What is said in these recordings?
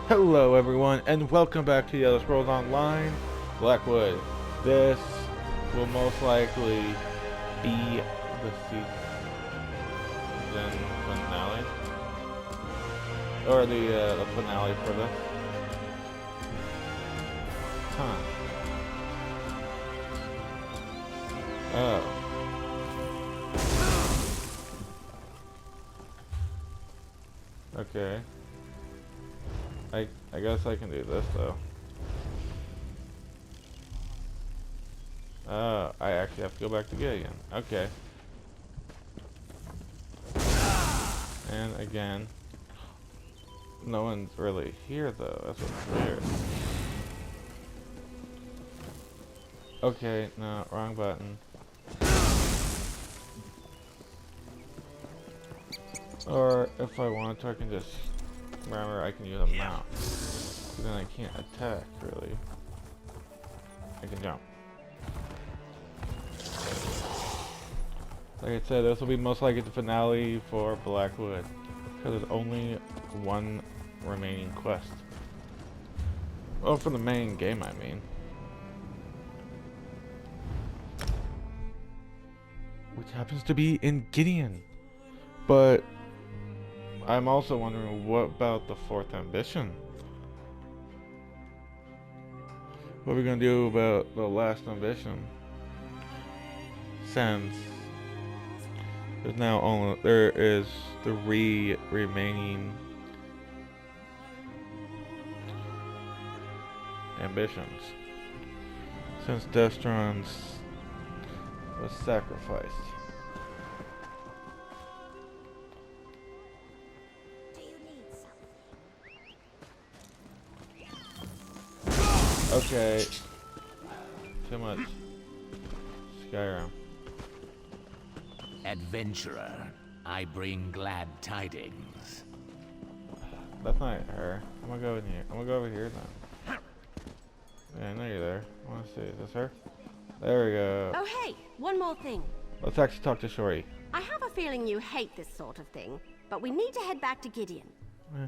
Hello everyone, and welcome back to the Elder Scrolls Online, Blackwood. This will most likely be the season finale, or the finale for this. Huh. Oh. Okay. I guess I can do this though. Oh, I actually have to go back to Gideon. Okay. And again, no one's really here though. That's what's weird. Okay, no, wrong button. Or if I want to, I can just remember I can use a mouse. Then I can't attack really. I can jump. Like I said, this will be most likely the finale for Blackwood, because there's only one remaining quest. Well, for the main game, I mean. Which happens to be in Gideon. But I'm also wondering, what about the fourth ambition? What are we gonna do about the last ambition? Since there's now only there is 3 remaining ambitions. Since Destron was sacrificed. Okay. Too much. Skyrim. Adventurer, I bring glad tidings. That's not her. I'm gonna go in here. I'm gonna go over here then. Yeah, I know you're there. I wanna see. Is this her? There we go. Oh hey, one more thing. Let's actually talk to Shorty. I have a feeling you hate this sort of thing, but we need to head back to Gideon.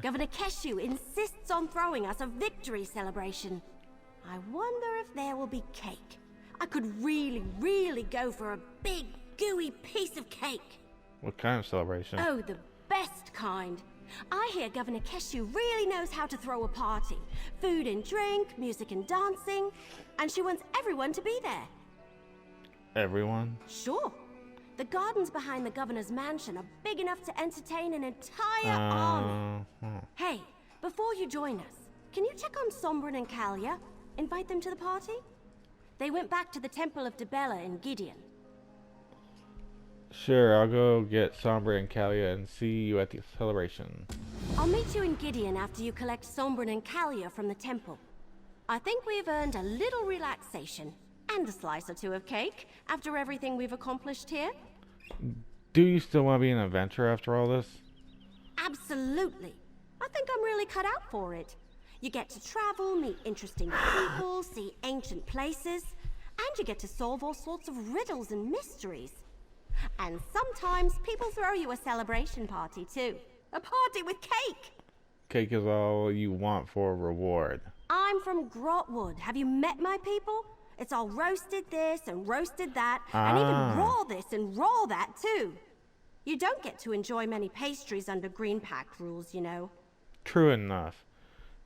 Governor Keshu insists on throwing us a victory celebration. I wonder if there will be cake. I could really go for a big, gooey piece of cake. What kind of celebration? Oh, the best kind. I hear Governor Keshu really knows how to throw a party. Food and drink, music and dancing, and she wants everyone to be there. Everyone? Sure. The gardens behind the governor's mansion are big enough to entertain an entire army. Hey, before you join us, can you check on Sombrin and Kalia? Invite them to the party? They went back to the Temple of Debella in Gideon. Sure, I'll go get Sombra and Kalia and see you at the celebration. I'll meet you in Gideon after you collect Sombrin and Kalia from the temple. I think we've earned a little relaxation and a slice or two of cake after everything we've accomplished here. Do you still want to be an adventurer after all this? Absolutely. I think I'm really cut out for it. You get to travel, meet interesting people, see ancient places, and you get to solve all sorts of riddles and mysteries. And sometimes people throw you a celebration party too. A party with cake! Cake is all you want for a reward. I'm from Blackwood. Have you met my people? It's all roasted this and roasted that, and even raw this and raw that too. You don't get to enjoy many pastries under Green Pact rules, you know. True enough.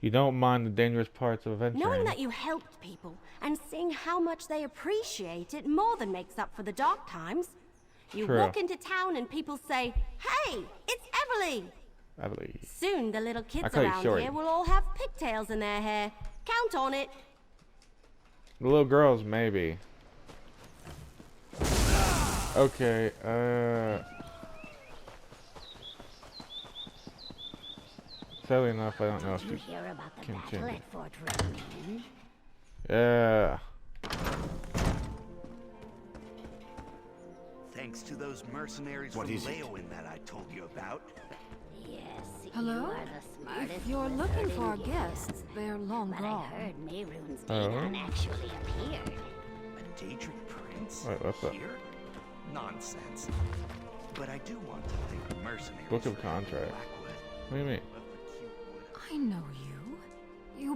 You don't mind the dangerous parts of adventuring. Knowing that you helped people and seeing how much they appreciate it more than makes up for the dark times. You True. walk into town and people say, "Hey, it's Everly!" Everly. Soon the little kids call you around Shorty. here will all have pigtails in their hair. Count on it. The little girls, maybe. Okay, sadly enough, I don't know if Did you she hear about the can battle change at Fort Ronin? Yeah. Thanks to those mercenaries from Leowin that I told you about. Yes, Hello? you are the smartest If you're wizard looking in for Gideon. guests, they're long But I gone. heard Mehrunes Dagon actually appeared. A Daedric prince? Wait, what's that? Here? Nonsense. But I do want to thank the mercenaries Book of for helping contract. Blackwood. What do you mean? Left the cute wood. I know you.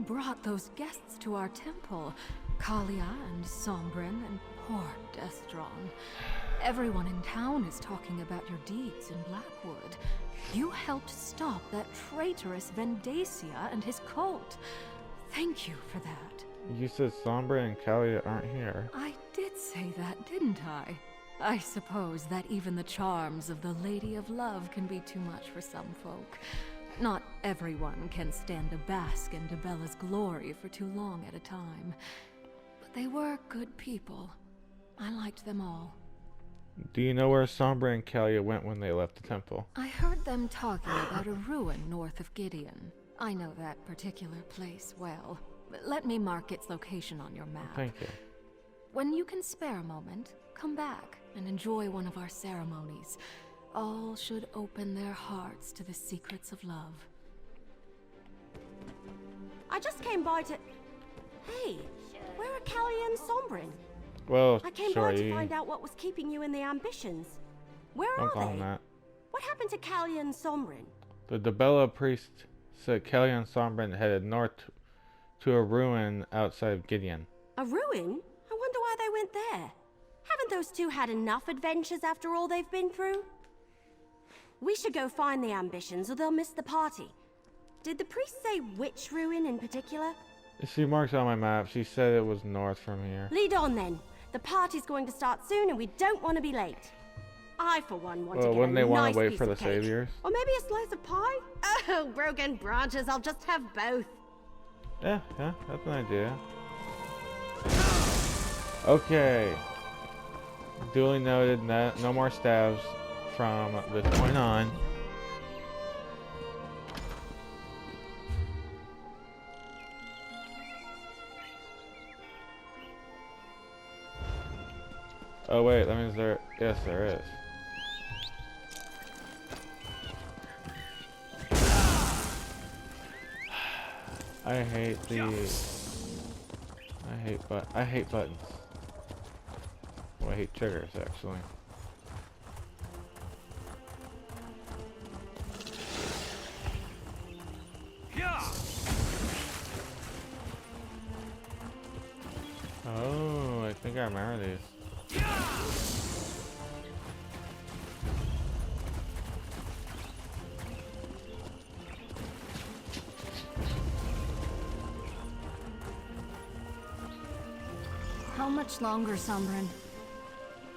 who brought those guests to our temple? Kalia and Sombrin and poor Destron. Everyone in town is talking about your deeds in Blackwood. You helped stop that traitorous Vendacia and his cult. Thank you for that. You said Sombra and Kalia aren't here. I did say that, didn't I? I suppose that even the charms of the Lady of Love can be too much for some folk. Not everyone can stand to bask in Debella's glory for too long at a time. But they were good people. I liked them all. Do you know where Sombra and Kalia went when they left the temple? I heard them talking about a ruin north of Gideon. I know that particular place well. Let me mark its location on your map. Thank you. When you can spare a moment, come back and enjoy one of our ceremonies. All should open their hearts to the secrets of love. I just came by to... Hey, where are Kalia and Sombrin? Well, I came by to find out what was keeping you in the ambitions. Where Don't are call they? him that. What happened to Kalia and Sombrin? The Debella priest said Kalia and Sombrin headed north to a ruin outside of Gideon. A ruin? I wonder why they went there. Haven't those two had enough adventures after all they've been through? We should go find the ambitions or they'll miss the party. Did the priest say which ruin in particular? She marks on my map. She said it was north from here. Lead on then. The party's going to start soon and we don't want to be late. I, for one, want to get wouldn't a they want nice to wait piece for the of cake. saviors? Or maybe a slice of pie? Oh, broken branches, I'll just have both. Yeah, that's an idea. Okay. Duly noted, no more stabs from this point on. Oh wait, that means there... Yes, there is. I hate these. I hate buttons. Well, I hate triggers, actually. Oh, I think I remember these. How much longer, Sombrin?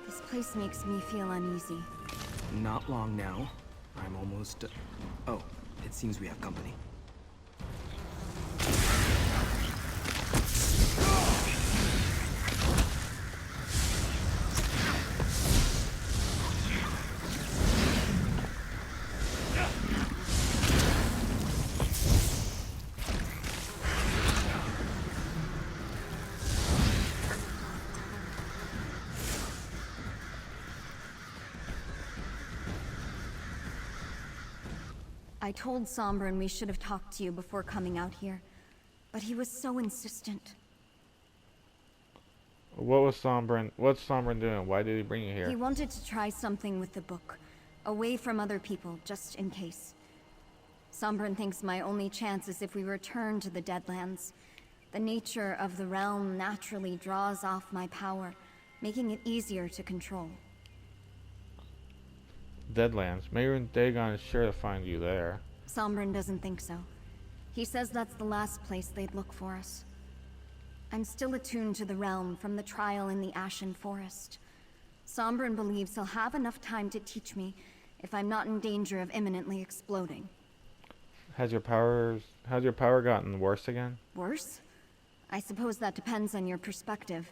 This place makes me feel uneasy. Not long now. I'm almost... Oh, it seems we have company. I told Sombrin we should have talked to you before coming out here, but he was so insistent. What's Sombrin doing? Why did he bring you here? He wanted to try something with the book, away from other people, just in case. Sombrin thinks my only chance is if we return to the Deadlands. The nature of the realm naturally draws off my power, making it easier to control. Deadlands. Maybe Dagon is sure to find you there. Sombrin doesn't think so. He says that's the last place they'd look for us. I'm still attuned to the realm from the trial in the Ashen Forest. Sombrin believes he'll have enough time to teach me if I'm not in danger of imminently exploding. Has your power gotten worse again? Worse? I suppose that depends on your perspective.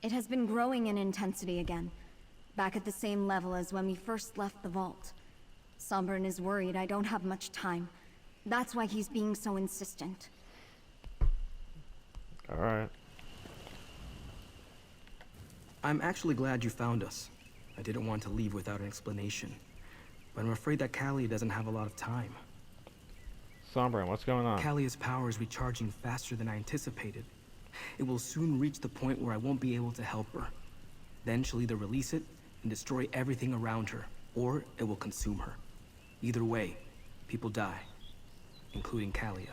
It has been growing in intensity again, back at the same level as when we first left the vault. Sombrin is worried I don't have much time. That's why he's being so insistent. Alright. I'm actually glad you found us. I didn't want to leave without an explanation. But I'm afraid that Callie doesn't have a lot of time. Sombrin, what's going on? Callie's power is recharging faster than I anticipated. It will soon reach the point where I won't be able to help her. Then she'll either release it and destroy everything around her, or it will consume her. Either way, people die, including Kalia.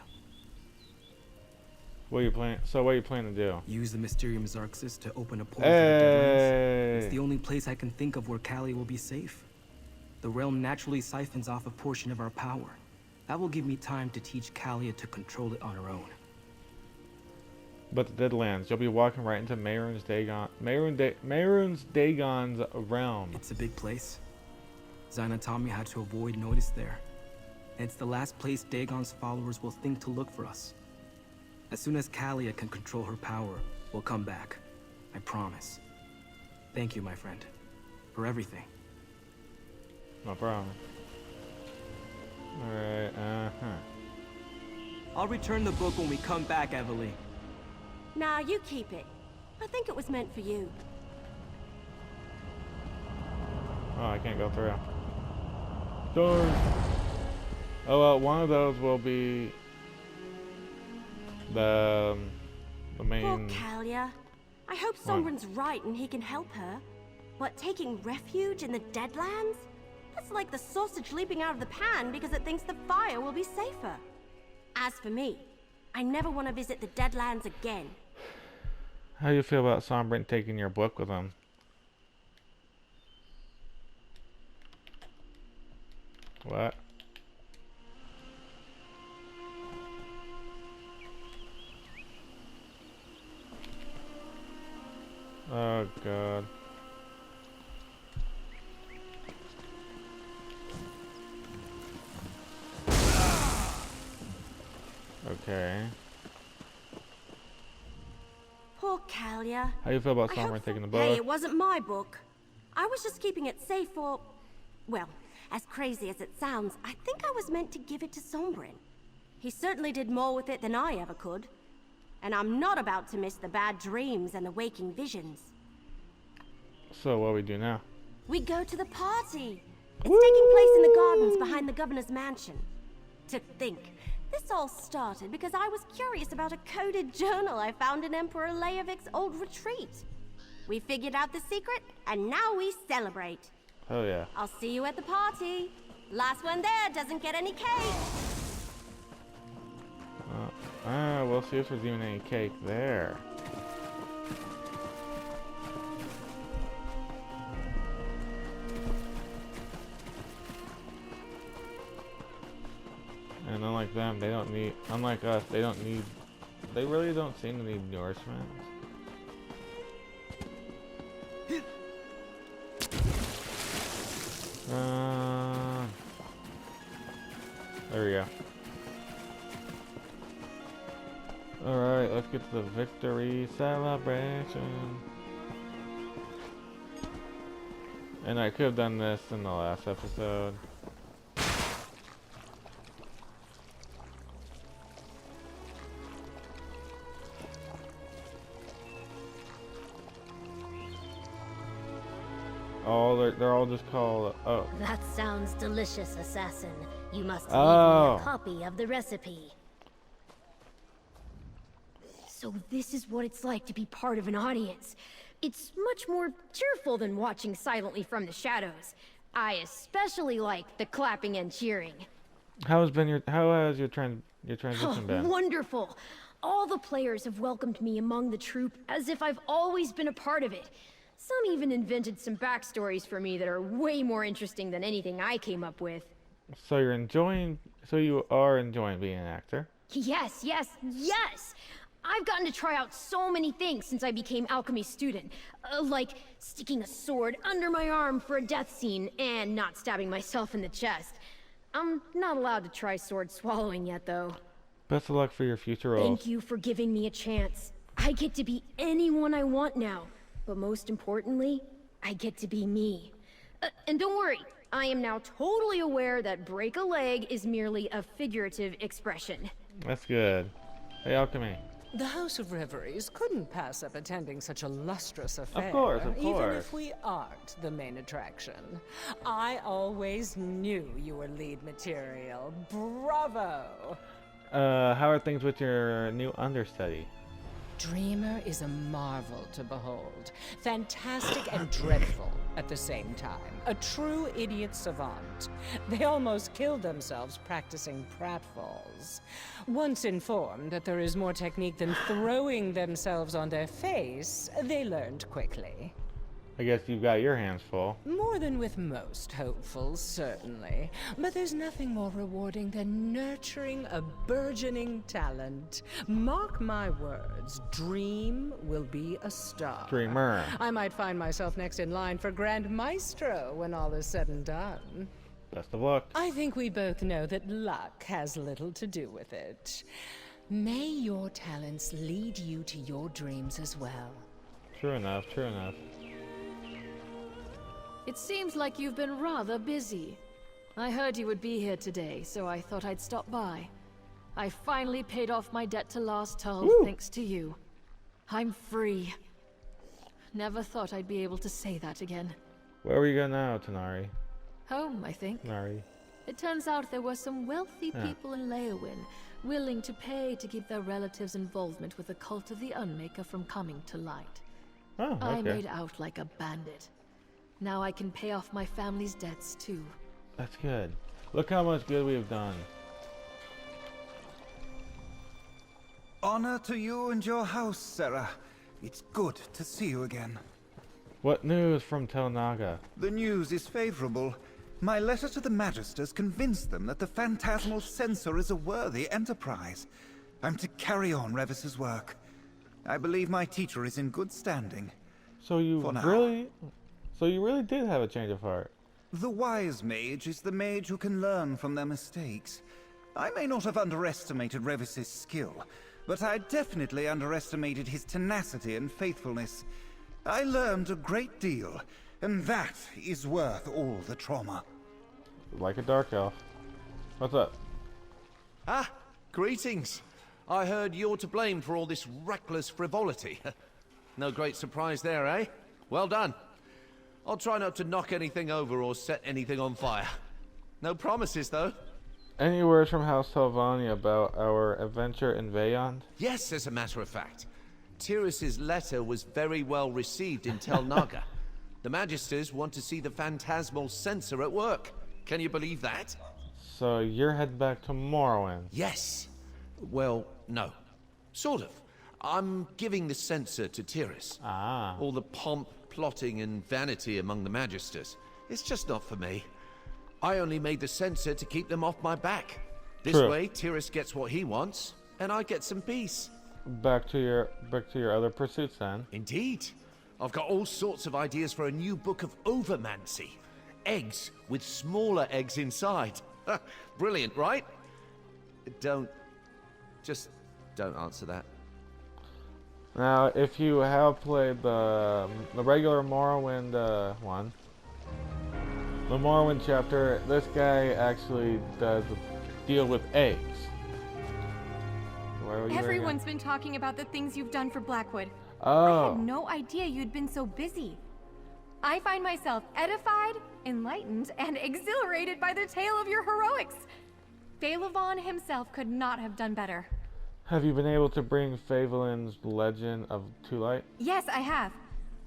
What are you planning? So what are you planning to do? Use the Mysterium Xarxis to open a portal to the Deadlands. Hey! It's the only place I can think of where Callia will be safe. The realm naturally siphons off a portion of our power. That will give me time to teach Callia to control it on her own. But the Deadlands, you'll be walking right into Mehrunes Dagon's realm. It's a big place. Zainatami had to avoid notice there. And it's the last place Dagon's followers will think to look for us. As soon as Callia can control her power, we'll come back. I promise. Thank you, my friend. For everything. No problem. Alright, I'll return the book when we come back, Evelyn. Nah, you keep it. I think it was meant for you. Oh, I can't go through. Darn. Oh well, one of those will be the main. Poor Callia. I hope Sombrin's right and he can help her. But taking refuge in the Deadlands? That's like the sausage leaping out of the pan because it thinks the fire will be safer. As for me, I never want to visit the Deadlands again. How do you feel about Sombrin taking your book with him? What? Oh god. Okay. Poor Callia. How do you feel about I Sombrin hope taking the Hey, book? it wasn't my book. I was just keeping it safe for... Well, as crazy as it sounds, I think I was meant to give it to Sombrin. He certainly did more with it than I ever could. And I'm not about to miss the bad dreams and the waking visions. So what do we do now? We go to the party. It's taking place in the gardens behind the governor's mansion. To think, this all started because I was curious about a coded journal I found in Emperor Leovic's old retreat. We figured out the secret, and now we celebrate. Oh yeah. I'll see you at the party. Last one there doesn't get any cake. We'll see if there's even any cake there. And unlike them, they don't need, unlike us, they don't need, they really don't seem to need nourishment. There we go. Alright, let's get to the victory celebration. And I could have done this in the last episode. They're all just called, oh. That sounds delicious, assassin. You must leave Oh. me a copy of the recipe. So this is what it's like to be part of an audience. It's much more cheerful than watching silently from the shadows. I especially like the clapping and cheering. How has your transition been? Wonderful! All the players have welcomed me among the troupe as if I've always been a part of it. Some even invented some backstories for me that are way more interesting than anything I came up with. So you are enjoying being an actor? Yes, yes, yes! I've gotten to try out so many things since I became alchemy student. Like sticking a sword under my arm for a death scene and not stabbing myself in the chest. I'm not allowed to try sword swallowing yet, though. Best of luck for your future roles. Thank you for giving me a chance. I get to be anyone I want now. But most importantly, I get to be me. And don't worry, I am now totally aware that break a leg is merely a figurative expression. That's good. Hey, Alchemy. The House of Reveries couldn't pass up attending such a lustrous affair. Of course. Even if we aren't the main attraction. I always knew you were lead material. Bravo! How are things with your new understudy? Dreamer is a marvel to behold. Fantastic and dreadful at the same time. A true idiot savant. They almost killed themselves practicing pratfalls. Once informed that there is more technique than throwing themselves on their face, they learned quickly. I guess you've got your hands full. More than with most hopefuls, certainly. But there's nothing more rewarding than nurturing a burgeoning talent. Mark my words, Dream will be a star. Dreamer. I might find myself next in line for Grand Maestro when all is said and done. Best of luck. I think we both know that luck has little to do with it. May your talents lead you to your dreams as well. True enough, true enough. It seems like you've been rather busy. I heard you would be here today, so I thought I'd stop by. I finally paid off my debt to Last Tull, thanks to you. I'm free. Never thought I'd be able to say that again. Where we go now, Tanari? Home, I think. Tanari. It turns out there were some wealthy people in Leowin willing to pay to keep their relatives' involvement with the cult of the Unmaker from coming to light. Oh, okay. I made out like a bandit. Now I can pay off my family's debts, too. That's good. Look how much good we've done. Honor to you and your house, Sarah. It's good to see you again. What news from Telnaga? The news is favorable. My letter to the Magisters convinced them that the Phantasmal Censor is a worthy enterprise. I'm to carry on Revis's work. I believe my teacher is in good standing. So you really did have a change of heart. The wise mage is the mage who can learn from their mistakes. I may not have underestimated Revis's skill, but I definitely underestimated his tenacity and faithfulness. I learned a great deal, and that is worth all the trauma. Like a dark elf. What's up? Ah, greetings. I heard you're to blame for all this reckless frivolity. No great surprise there, eh? Well done. I'll try not to knock anything over or set anything on fire. No promises, though. Any words from House Telvanni about our adventure in Veyond? Yes, as a matter of fact. Tyrus's letter was very well received in Tel Naga. The Magisters want to see the Phantasmal Censor at work. Can you believe that? So you're heading back to Morrowind? Yes. Well, no. Sort of. I'm giving the censor to Tyrus. Ah. All the pomp, plotting, and vanity among the Magisters. It's just not for me. I only made the censor to keep them off my back. This way, Tyrus gets what he wants, and I get some peace. Back to your other pursuits then. Indeed. I've got all sorts of ideas for a new book of overmancy. Eggs with smaller eggs inside. Brilliant, right? Just don't answer that. Now, if you have played the regular Morrowind one, the Morrowind chapter, this guy actually does deal with eggs. Everyone's been talking about the things you've done for Blackwood. Oh. I had no idea you'd been so busy. I find myself edified, enlightened, and exhilarated by the tale of your heroics. Phaelivon himself could not have done better. Have you been able to bring Phaevalin's Legend of Two Light? Yes, I have.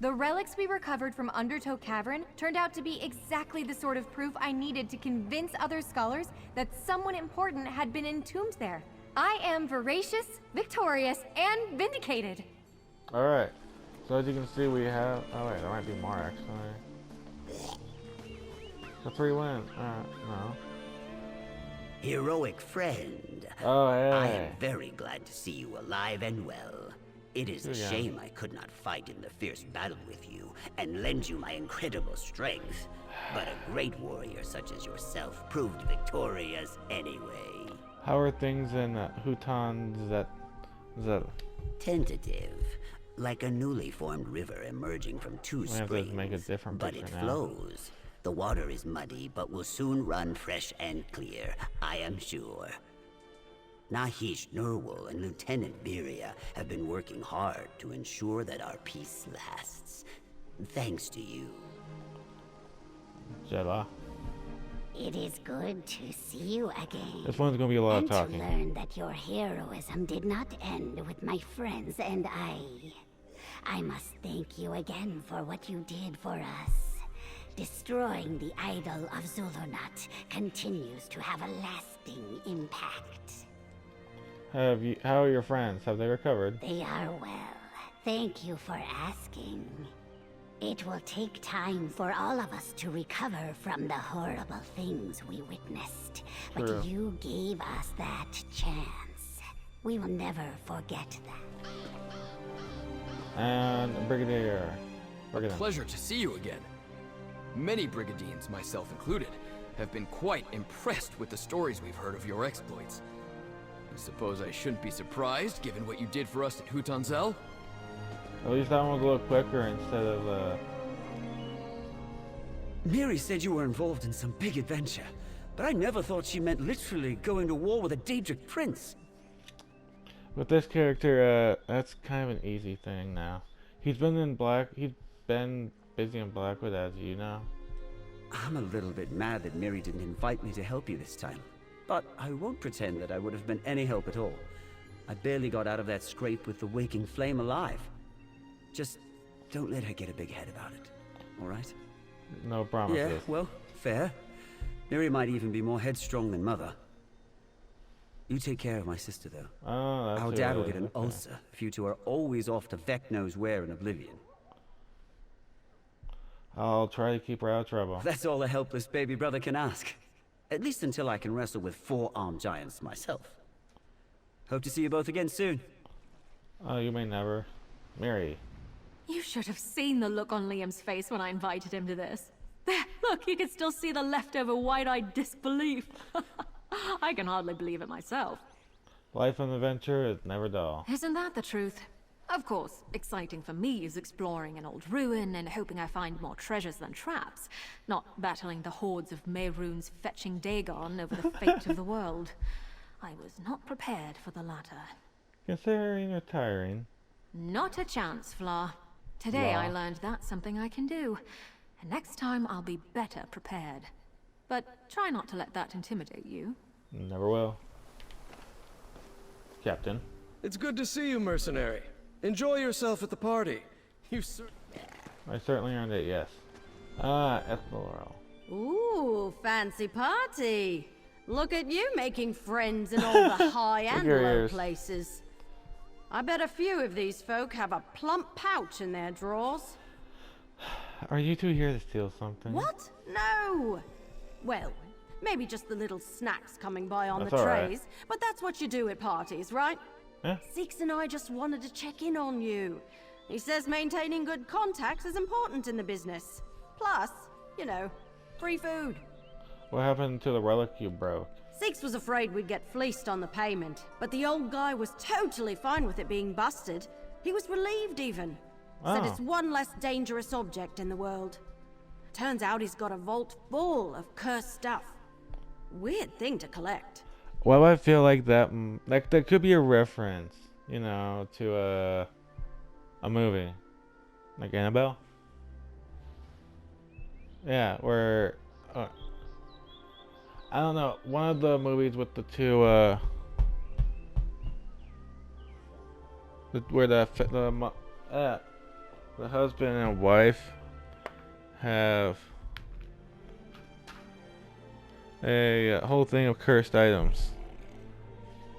The relics we recovered from Undertow Cavern turned out to be exactly the sort of proof I needed to convince other scholars that someone important had been entombed there. I am voracious, victorious, and vindicated. Alright. So as you can see, we have... Oh wait, there might be more actually. The 3 wins. No. Heroic friend. Oh, hey. I am very glad to see you alive and well. It is a shame I could not fight in the fierce battle with you and lend you my incredible strength. But a great warrior such as yourself proved victorious anyway. How are things in Hutan Zeta? Tentative. Like a newly formed river emerging from two springs. We have to make a different but picture it now. flows. The water is muddy, but will soon run fresh and clear, I am sure. Nahish Nurwal and Lieutenant Biria have been working hard to ensure that our peace lasts. Thanks to you. Jella. It is good to see you again. This one's gonna be a lot of and talking. to learn that your heroism did not end with my friends and I. I must thank you again for what you did for us. Destroying the idol of Zulunat continues to have a lasting impact. How are your friends? Have they recovered? They are well. Thank you for asking. It will take time for all of us to recover from the horrible things we witnessed. True. But you gave us that chance. We will never forget that. And Brigadier. A pleasure to see you again. Many Brigadians, myself included, have been quite impressed with the stories we've heard of your exploits. I suppose I shouldn't be surprised, given what you did for us at Hutanzel. At least that one was a little quicker instead of Miri said you were involved in some big adventure, but I never thought she meant literally going to war with a Daedric prince. With this character, that's kind of an easy thing now. He's been busy in Blackwood, as you know. I'm a little bit mad that Miri didn't invite me to help you this time, but I won't pretend that I would have been any help at all. I barely got out of that scrape with the waking flame alive. Just don't let her get a big head about it, all right? No promises. Yeah, well, fair. Miri might even be more headstrong than Mother. You take care of my sister, though. Oh, that's Our dad will get an ulcer if you two are always off to Vec knows where in Oblivion. I'll try to keep her out of trouble. That's all a helpless baby brother can ask. At least until I can wrestle with 4 armed giants myself. Hope to see you both again soon. Oh, you may never. Mary. You should have seen the look on Liam's face when I invited him to this. There, look, you can still see the leftover wide-eyed disbelief. I can hardly believe it myself. Life and adventure is never dull. Isn't that the truth? Of course, exciting for me is exploring an old ruin and hoping I find more treasures than traps, not battling the hordes of Mehrunes fetching Dagon over the fate of the world. I was not prepared for the latter. Considering retiring. Not a chance, Flaw. Today I learned that's something I can do, and next time I'll be better prepared. But try not to let that intimidate you. Never will. Captain. It's good to see you, mercenary. Enjoy yourself at the party. I certainly earned it, yes. Ethel. Ooh, fancy party. Look at you making friends in all the high and low places. I bet a few of these folk have a plump pouch in their drawers. Are you two here to steal something? What? No! Well, maybe just the little snacks coming by on That's the all trays, right. but that's what you do at parties, right? Yeah. Six and I just wanted to check in on you. He says maintaining good contacts is important in the business. Plus, you know, free food. What happened to the relic you broke? Six was afraid we'd get fleeced on the payment, but the old guy was totally fine with it being busted. He was relieved even. Said Oh. it's one less dangerous object in the world. Turns out he's got a vault full of cursed stuff. Weird thing to collect. Well, I feel like that could be a reference, you know, to a movie, like Annabelle. Yeah, where I don't know, one of the movies with the two where the husband and wife have a whole thing of cursed items.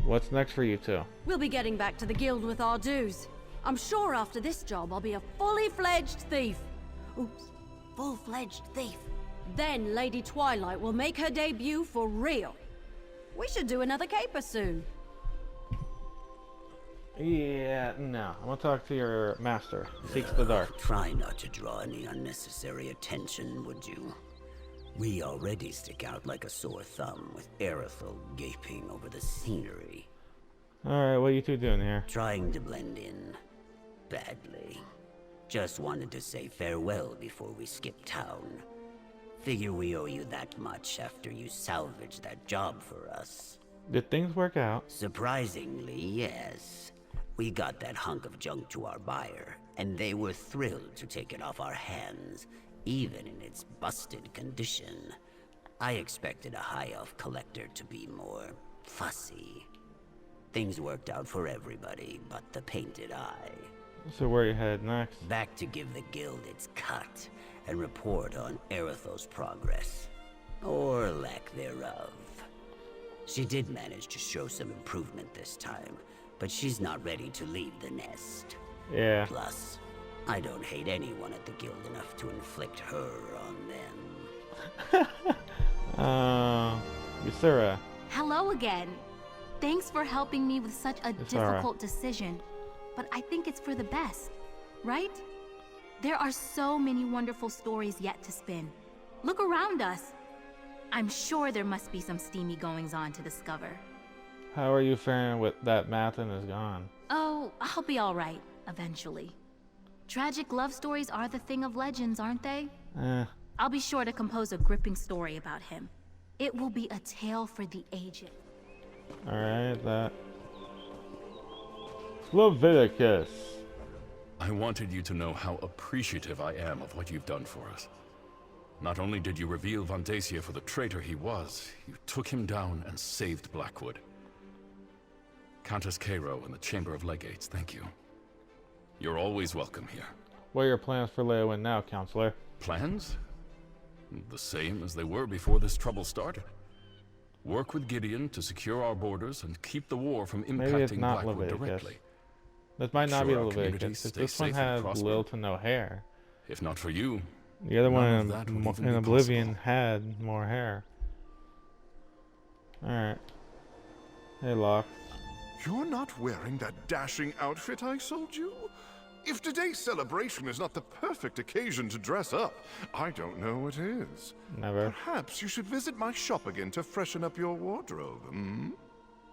What's next for you two? We'll be getting back to the guild with our dues. I'm sure after this job I'll be a fully fledged thief. Oops, full-fledged thief. Then Lady Twilight will make her debut for real. We should do another caper soon. Yeah, no. I'm gonna talk to your master. Seeks the dark. Try not to draw any unnecessary attention, would you? We already stick out like a sore thumb with Erethel gaping over the scenery. Alright, what are you two doing here? Trying to blend in. Badly. Just wanted to say farewell before we skip town. Figure we owe you that much after you salvaged that job for us. Did things work out? Surprisingly, yes. We got that hunk of junk to our buyer, and they were thrilled to take it off our hands, even in its busted condition. I expected a High Elf collector to be more fussy. Things worked out for everybody but the Painted Eye. So where you head next? Back to give the guild its cut and report on Erethel's progress. Or lack thereof. She did manage to show some improvement this time, but she's not ready to leave the nest. Yeah. Plus, I don't hate anyone at the guild enough to inflict her on them. Ysera. Hello again. Thanks for helping me with such a difficult decision. But I think it's for the best, right? There are so many wonderful stories yet to spin. Look around us. I'm sure there must be some steamy goings-on to discover. How are you faring with that Mathen is gone? Oh, I'll be all right, eventually. Tragic love stories are the thing of legends, aren't they? I'll be sure to compose a gripping story about him. It will be a tale for the ages. Alright, that... Leviticus. I wanted you to know how appreciative I am of what you've done for us. Not only did you reveal Vandacia for the traitor he was, you took him down and saved Blackwood. Countess Cairo and the Chamber of Legates, thank you. You're always welcome here. What are your plans for Leowyn now, Counselor? Plans? The same as they were before this trouble started. Work with Gideon to secure our borders and keep the war from impacting Blackwood directly. This might not be Leviticus. This one had little to no hair. If not for you, the other one in Oblivion had more hair. Alright. Hey, Locke. You're not wearing that dashing outfit I sold you? If today's celebration is not the perfect occasion to dress up, I don't know what is. Never. Perhaps you should visit my shop again to freshen up your wardrobe, hmm?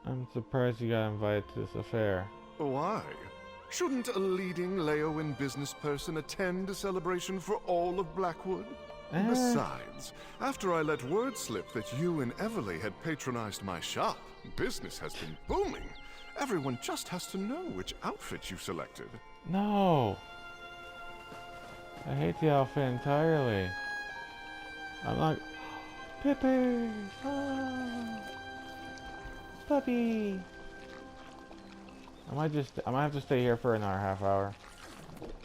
I'm surprised you got invited to this affair. Why? Shouldn't a leading Leowyn business person attend a celebration for all of Blackwood? Besides, after I let word slip that you and Everly had patronized my shop, business has been booming. Everyone just has to know which outfit you selected. No! I hate the outfit entirely. I'm not... Pippi! Oh. Puppy! I might have to stay here for another half hour.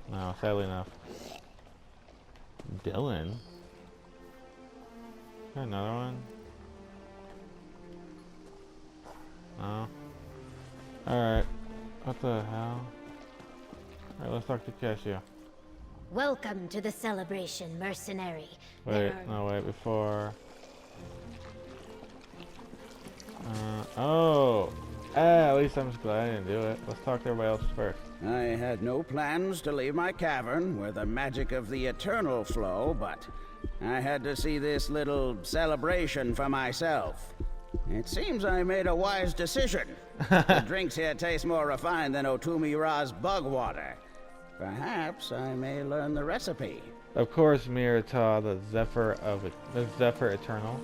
No, sadly enough. Dylan? Is there another one? No. Alright. What the hell? Alright, let's talk to Cassia. Welcome to the celebration, mercenary. Wait, no, wait, before... oh! At least I'm just glad I didn't do it. Let's talk to everybody else first. I had no plans to leave my cavern where the magic of the eternal flow, but I had to see this little celebration for myself. It seems I made a wise decision. The drinks here taste more refined than Otumi Ra's bug water. Perhaps I may learn the recipe. Of course, Mirata, the Zephyr Eternal.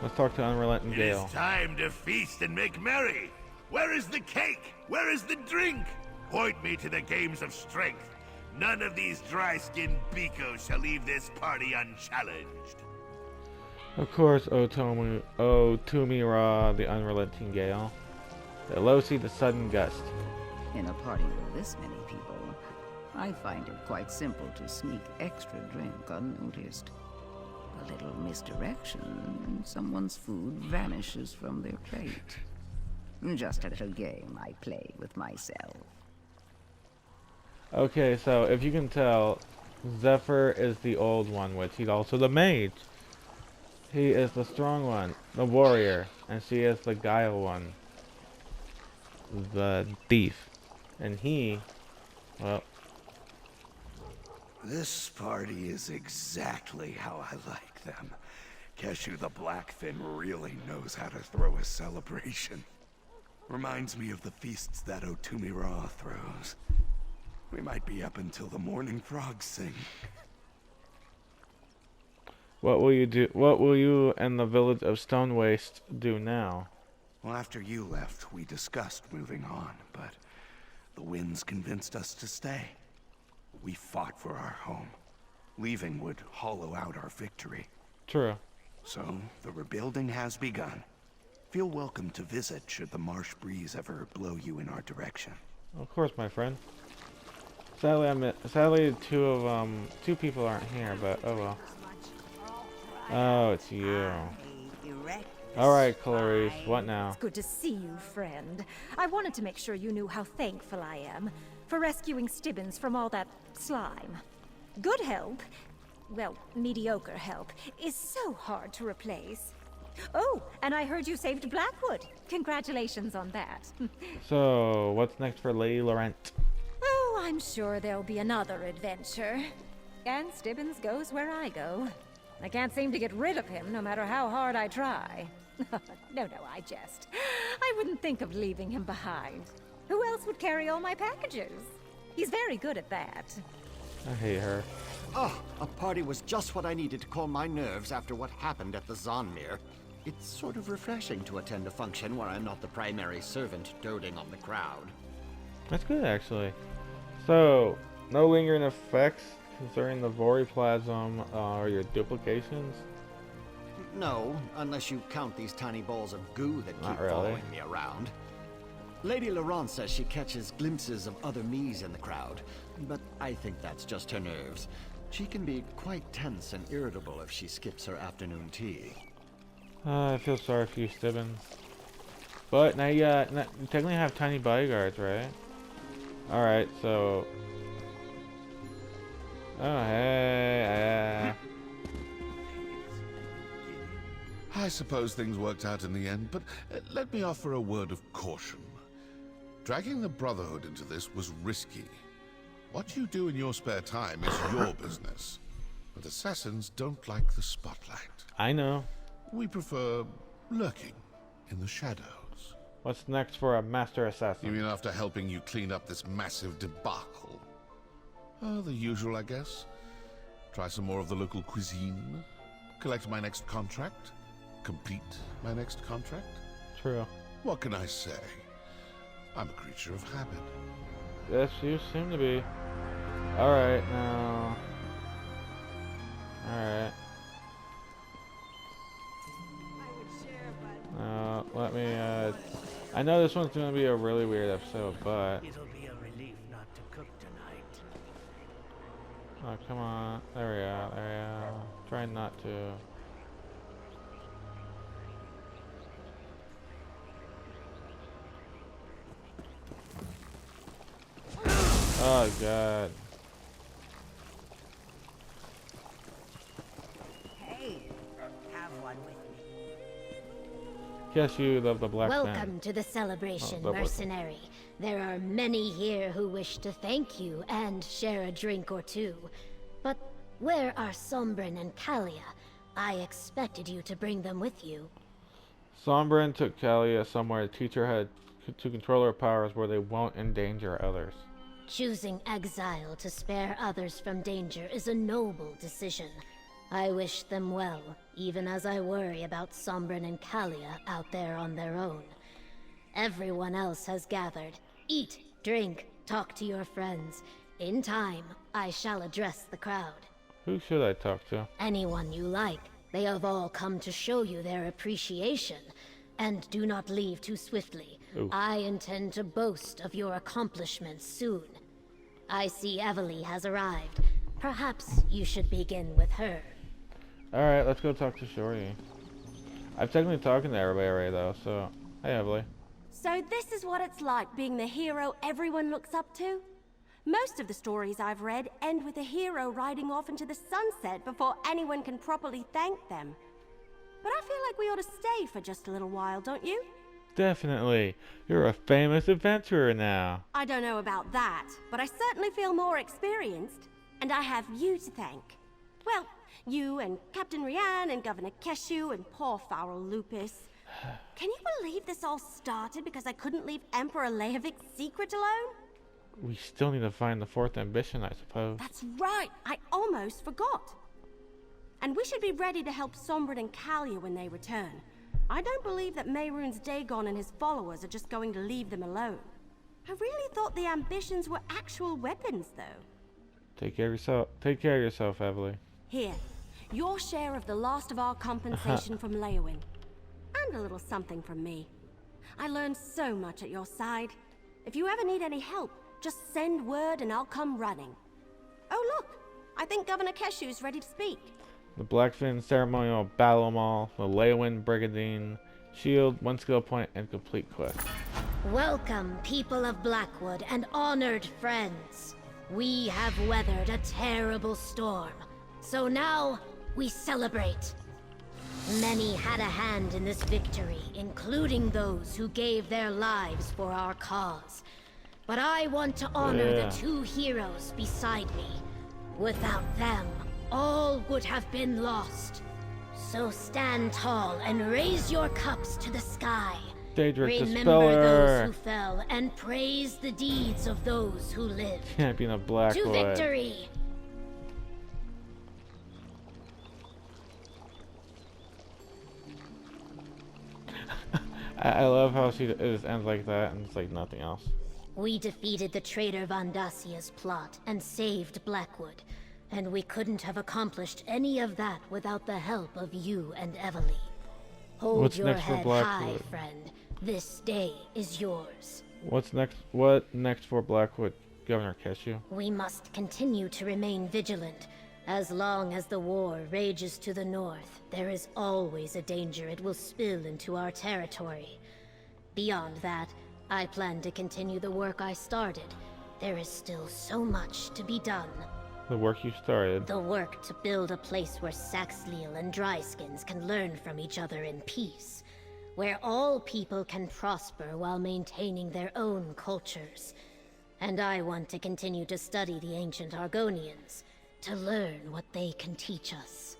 Let's talk to Unrelenting Gale. It is time to feast and make merry. Where is the cake? Where is the drink? Point me to the games of strength. None of these dry-skinned Bikos shall leave this party unchallenged. Of course, Otumi Ra, the Unrelenting Gale. The Elosi, the Sudden Gust. In a party with this many people, I find it quite simple to sneak extra drink unnoticed. A little misdirection, and someone's food vanishes from their plate. Just a little game I play with myself. Okay, so if you can tell, Zephyr is the old one, which he's also the mage. He is the strong one, the warrior, and she is the guile one, the thief. And he, well... This party is exactly how I like them. Keshu the Blackfin really knows how to throw a celebration. Reminds me of the feasts that Otumi Ra throws. We might be up until the morning frogs sing. What will you do? What will you and the village of Stone Waste do now? Well, after you left, we discussed moving on, but the winds convinced us to stay. We fought for our home. Leaving would hollow out our victory. True. So, the rebuilding has begun. Feel welcome to visit should the marsh breeze ever blow you in our direction. Of course, my friend. Sadly, two people aren't here, but oh well. Oh, it's you. Alright, Clarice, what now? It's good to see you, friend. I wanted to make sure you knew how thankful I am for rescuing Stibbins from all that slime. Good help, well, mediocre help, is so hard to replace. Oh, and I heard you saved Blackwood. Congratulations on that. So, what's next for Lady Laurent? Oh, I'm sure there'll be another adventure. And Stibbins goes where I go. I can't seem to get rid of him, no matter how hard I try. No, I jest. I wouldn't think of leaving him behind. Who else would carry all my packages? He's very good at that. I hate her. Oh, a party was just what I needed to calm my nerves after what happened at the Zonmir. It's sort of refreshing to attend a function where I'm not the primary servant doting on the crowd. That's good, actually. So, no lingering effects concerning the Voriplasm or your duplications? No, unless you count these tiny balls of goo that keep really. following me around. Lady Laurent says she catches glimpses of other me's in the crowd, but I think that's just her nerves. She can be quite tense and irritable if she skips her afternoon tea. I feel sorry for you, Stibbins. But now you technically have tiny bodyguards, right? Alright, so... Oh, hey, I suppose things worked out in the end, but let me offer a word of caution. Dragging the Brotherhood into this was risky. What you do in your spare time is your business. But assassins don't like the spotlight. I know. We prefer lurking in the shadows. What's next for a master assassin? You mean after helping you clean up this massive debacle? Oh, the usual, I guess. Try some more of the local cuisine. Collect my next contract. Complete my next contract. True. What can I say? I'm a creature of habit. Yes, you seem to be. Alright, now... Alright. Let me, I know this one's gonna be a really weird episode, but... It'll be a relief not to cook tonight. Oh, come on. There we go. Try not to... Oh, God. Hey, have one with me. Guess you love the black man. Welcome to the celebration, Oh, mercenary. There are many here who wish to thank you and share a drink or two. But where are Sombrin and Kalia? I expected you to bring them with you. Sombrin took Kalia somewhere to teach her how to control her powers where they won't endanger others. Choosing exile to spare others from danger is a noble decision. I wish them well, even as I worry about Sombrin and Kalia out there on their own. Everyone else has gathered. Eat, drink, talk to your friends. In time, I shall address the crowd. Who should I talk to? Anyone you like. They have all come to show you their appreciation. And do not leave too swiftly. Ooh. I intend to boast of your accomplishments soon. I see Evely has arrived. Perhaps you should begin with her. Alright, let's go talk to Shorty. I've technically talking to everybody already though, so... Hey, Evely. So this is what it's like being the hero everyone looks up to? Most of the stories I've read end with a hero riding off into the sunset before anyone can properly thank them. But I feel like we ought to stay for just a little while, don't you? Definitely. You're a famous adventurer now. I don't know about that, but I certainly feel more experienced. And I have you to thank. Well, you and Captain Rian and Governor Keshu and poor Farrell Lupus. Can you believe this all started because I couldn't leave Emperor Lehovic's secret alone? We still need to find the fourth ambition, I suppose. That's right, I almost forgot. And we should be ready to help Sombrin and Kalia when they return. I don't believe that Mehrunes Dagon and his followers are just going to leave them alone. I really thought the ambitions were actual weapons, though. Take care of yourself. Take care of yourself, Evelyn. Here, your share of the last of our compensation from Leowin. And a little something from me. I learned so much at your side. If you ever need any help, just send word and I'll come running. Oh look, I think Governor Keshu's ready to speak. The Blackfin Ceremonial Battle Mall, the Leowin Brigandine Shield, 1 skill point, and complete quest. Welcome, people of Blackwood and honored friends. We have weathered a terrible storm, so now we celebrate. Many had a hand in this victory, including those who gave their lives for our cause. But I want to honor the 2 heroes beside me. Without them, all would have been lost. So stand tall and raise your cups to the sky. Daedric Remember those Dispeller. who fell and praise the deeds of those who lived. Champion of Blackwood. To victory! I love how it just ends like that and it's like nothing else. We defeated the traitor Vandasia's plot and saved Blackwood. And we couldn't have accomplished any of that without the help of you and Evelyn. Hold What's your next for head Blackwood? high, friend. This day is yours. What's next? What next for Blackwood, Governor Keshu? We must continue to remain vigilant. As long as the war rages to the north, there is always a danger it will spill into our territory. Beyond that, I plan to continue the work I started. There is still so much to be done. The work you started. The work to build a place where Saxhleel and Dryskins can learn from each other in peace. Where all people can prosper while maintaining their own cultures. And I want to continue to study the ancient Argonians, to learn what they can teach us.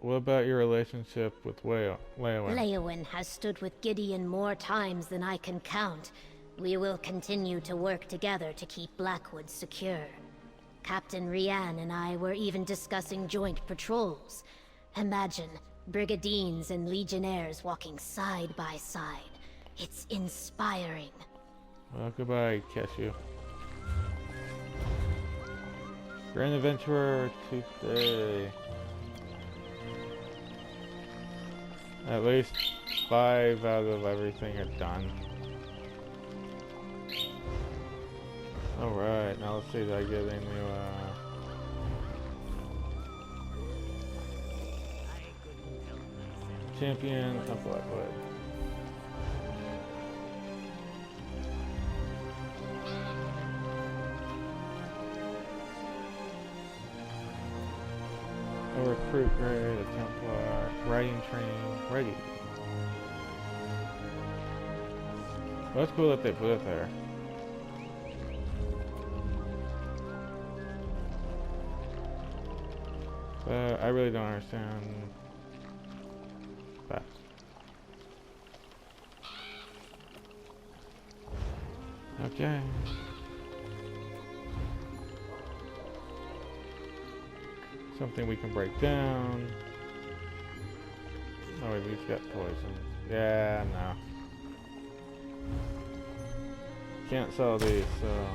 What about your relationship with Leowin? Leowin has stood with Gideon more times than I can count. We will continue to work together to keep Blackwood secure. Captain Rian and I were even discussing joint patrols. Imagine Brigadines and Legionnaires walking side by side. It's inspiring. Well, goodbye, Keshu. Grand Adventurer Tuesday. At least 5 out of everything are done. Alright, now let's see if I get any new, Champion of Blackwood. A recruit grade, a Templar, riding training, ready. Well, that's cool that they put it there. But I really don't understand that. Okay. Something we can break down. Oh, wait, we've got poison. Yeah, no. Can't sell these, so...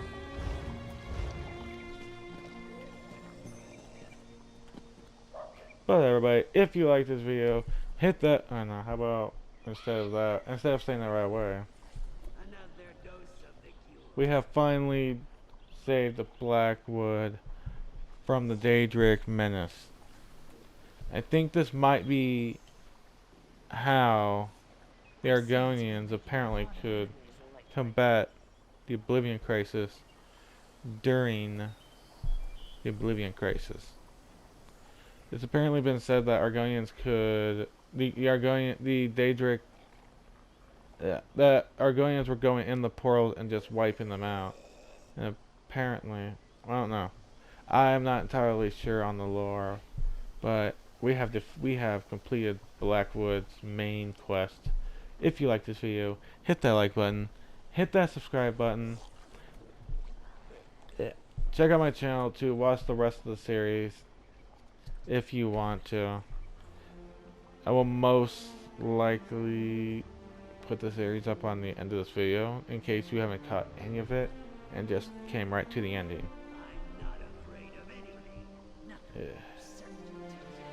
But everybody, if you like this video, hit that... Oh no, how about instead of that, instead of saying that right away. We have finally saved the Blackwood from the Daedric menace. I think this might be how the Argonians apparently could combat the Oblivion Crisis during the Oblivion Crisis. It's apparently been said that Argonians could the Daedric that Argonians were going in the portals and just wiping them out. And apparently, I don't know. I am not entirely sure on the lore, but we have completed Blackwood's main quest. If you like this video, hit that like button, hit that subscribe button. Check out my channel to watch the rest of the series if you want to. I will most likely put the series up on the end of this video in case you haven't caught any of it and just came right to the ending.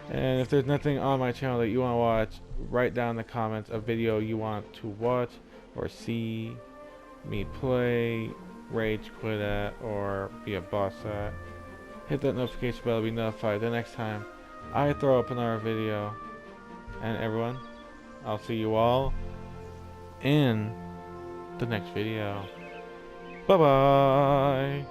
And if there's nothing on my channel that you want to watch, write down in the comments a video you want to watch or see me play, rage quit at, or be a boss at. Hit that notification bell to be notified the next time I throw up another video. And everyone, I'll see you all in the next video. Bye bye.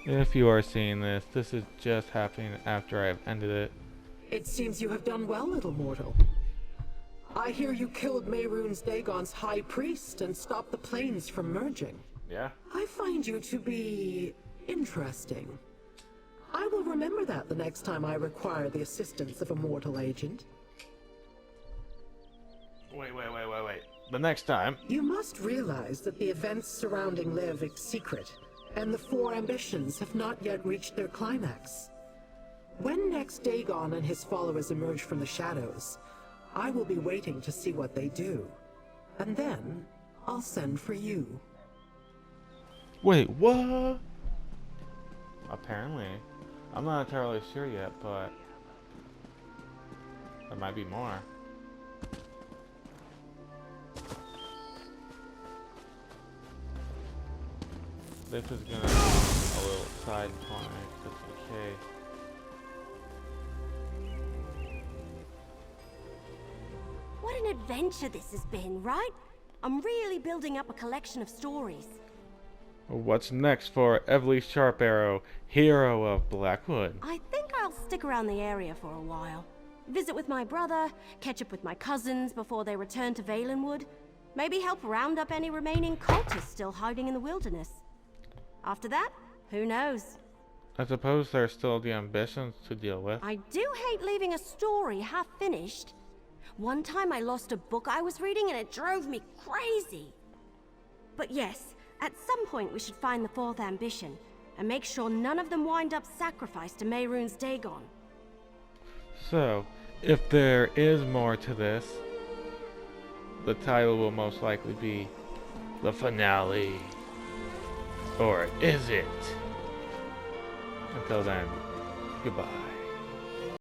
If you are seeing this, this is just happening after I have ended it. It seems you have done well, little mortal. I hear you killed Mehrunes Dagon's high priest and stopped the planes from merging. Yeah. I find you to be interesting. I will remember that the next time I require the assistance of a mortal agent. Wait. The next time. You must realize that the events surrounding Leovik's secret and the four ambitions have not yet reached their climax. When next Dagon and his followers emerge from the shadows, I will be waiting to see what they do. And then, I'll send for you. Wait, what? Apparently. I'm not entirely sure yet, but there might be more. This is gonna be a little side point, just in case. What an adventure this has been, right? I'm really building up a collection of stories. What's next for Evely Sharparrow, hero of Blackwood? I think I'll stick around the area for a while. Visit with my brother, catch up with my cousins before they return to Valenwood. Maybe help round up any remaining cultists still hiding in the wilderness. After that, who knows? I suppose there's still the ambitions to deal with. I do hate leaving a story half finished. One time I lost a book I was reading and it drove me crazy. But yes, at some point we should find the fourth ambition and make sure none of them wind up sacrificed to Mehrunes Dagon. So, if there is more to this, the title will most likely be the finale. Or is it? Until then, goodbye.